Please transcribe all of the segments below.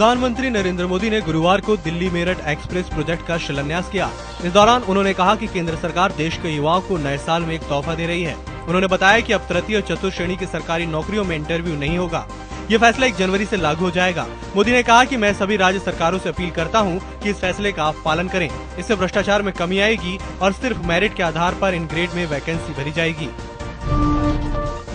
प्रधानमंत्री नरेंद्र मोदी ने गुरुवार को दिल्ली मेरठ एक्सप्रेस प्रोजेक्ट का शिलान्यास किया। इस दौरान उन्होंने कहा कि केंद्र सरकार देश के युवाओं को नए साल में एक तोहफा दे रही है। उन्होंने बताया कि अब तृतीय और चतुर्थ श्रेणी की सरकारी नौकरियों में इंटरव्यू नहीं होगा। ये फैसला 1 जनवरी से लागू हो जाएगा। मोदी ने कहा कि मैं सभी राज्य सरकारों से अपील करता हूं कि इस फैसले का आप पालन करें। इससे भ्रष्टाचार में कमी आएगी और सिर्फ मेरिट के आधार पर इन ग्रेड में वैकेंसी भरी जाएगी।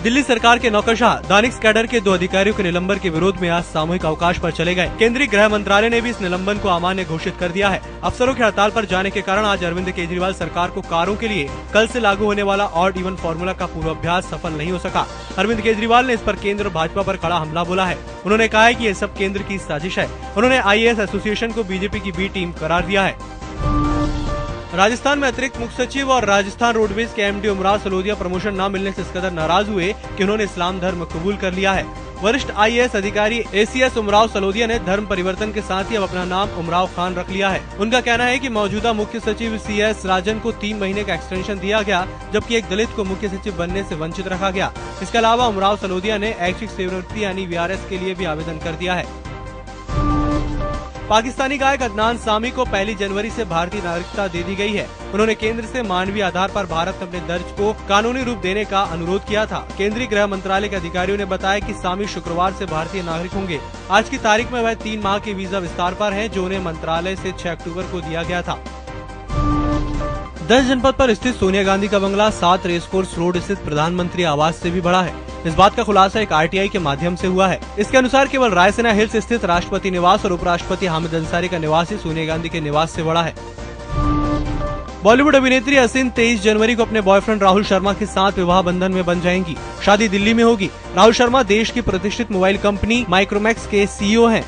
दिल्ली सरकार के नौकरशाह दानिश कैडर के 2 अधिकारियों के निलंबन के विरोध में आज सामूहिक अवकाश पर चले गए। केंद्रीय गृह मंत्रालय ने भी इस निलंबन को अमान्य घोषित कर दिया है। अफसरों की हड़ताल पर जाने के कारण आज अरविंद केजरीवाल सरकार को कारों के लिए कल से लागू होने वाला ऑड इवन फॉर्मूला का पूर्वाभ्यास सफल नहीं हो सका। अरविंद केजरीवाल ने इस पर केंद्र और भाजपा पर कड़ा हमला बोला है। उन्होंने कहा है कि ये सब केंद्र की साजिश है। उन्होंने IAS एसोसिएशन को बीजेपी की बी टीम करार दिया है। राजस्थान में अतिरिक्त मुख्य सचिव और राजस्थान रोडवेज के MD उमराव सलोदिया प्रमोशन न मिलने से इस कदर नाराज हुए कि उन्होंने इस्लाम धर्म कबूल कर लिया है। वरिष्ठ IAS अधिकारी ACS उमराव सलोदिया ने धर्म परिवर्तन के साथ ही अब अपना नाम उमराव खान रख लिया है। उनका कहना है कि मौजूदा मुख्य सचिव CS राजन को 3 महीने का एक्सटेंशन दिया गया, जबकि एक दलित को मुख्य सचिव बनने से वंचित रखा गया। इसके अलावा उमराव सलोदिया ने ऐच्छिक सेवानिवृत्ति यानी VRS के लिए भी आवेदन कर दिया है। पाकिस्तानी गायक अदनान सामी को 1 जनवरी से भारतीय नागरिकता दे दी गई है। उन्होंने केंद्र से मानवीय आधार पर भारत में अपने दर्ज को कानूनी रूप देने का अनुरोध किया था। केंद्रीय गृह मंत्रालय के अधिकारियों ने बताया कि सामी शुक्रवार से भारतीय नागरिक होंगे। आज की तारीख में वह 3 माह के वीजा विस्तार पर हैं, जो उन्हें मंत्रालय से 6 अक्टूबर को दिया गया था। 10 जनपद पर स्थित सोनिया गांधी का बंगला 7 रेसकोर्स रोड स्थित प्रधानमंत्री आवास से भी बड़ा है। इस बात का खुलासा एक RTI के माध्यम से हुआ है। इसके अनुसार केवल रायसेना हिल्स स्थित राष्ट्रपति निवास और उपराष्ट्रपति हामिद अंसारी का निवास ही सोनिया गांधी के निवास से बड़ा है। बॉलीवुड अभिनेत्री हसीन 23 जनवरी को अपने बॉयफ्रेंड राहुल शर्मा के साथ विवाह बंधन में बंध जाएंगी। शादी दिल्ली में होगी। राहुल शर्मा देश की प्रतिष्ठित मोबाइल कंपनी माइक्रोमैक्स के CEO हैं।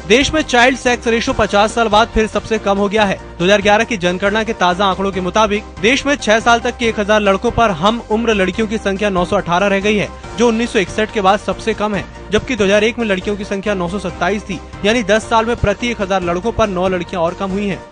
देश में चाइल्ड सेक्स रेशो 50 साल बाद फिर सबसे कम हो गया है। 2011 की जनगणना के ताज़ा आंकड़ों के मुताबिक देश में 6 साल तक की 1000 लड़कों पर हम उम्र लड़कियों की संख्या 918 रह गई है, जो 1961 के बाद सबसे कम है। जबकि 2001 में लड़कियों की संख्या 927 थी, यानी 10 साल में प्रति 1000 लड़कों पर 9 लड़कियां और कम हुई हैं।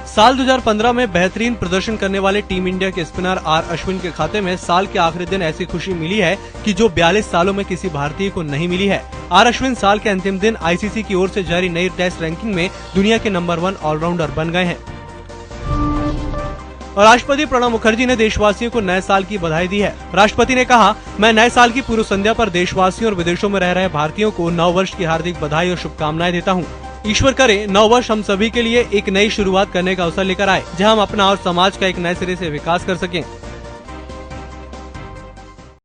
साल 2015 में बेहतरीन प्रदर्शन करने वाले टीम इंडिया के स्पिनर R अश्विन के खाते में साल के आखिरी दिन ऐसी खुशी मिली है कि जो 42 सालों में किसी भारतीय को नहीं मिली है। R अश्विन साल के अंतिम दिन ICC की ओर से जारी नई टेस्ट रैंकिंग में दुनिया के नंबर 1 ऑलराउंडर बन गए हैं। और राष्ट्रपति प्रणब मुखर्जी ने देशवासियों को नए साल की बधाई दी है। राष्ट्रपति ने कहा, मैं नए साल की पूर्व संध्या पर देशवासियों और विदेशों में रह रहे भारतीयों को नव वर्ष की हार्दिक बधाई और शुभकामनाएं देता हूँ। ईश्वर करे नव वर्ष हम सभी के लिए एक नई शुरुआत करने का अवसर लेकर आए, जहां हम अपना और समाज का एक नए सिरे से विकास कर सकें।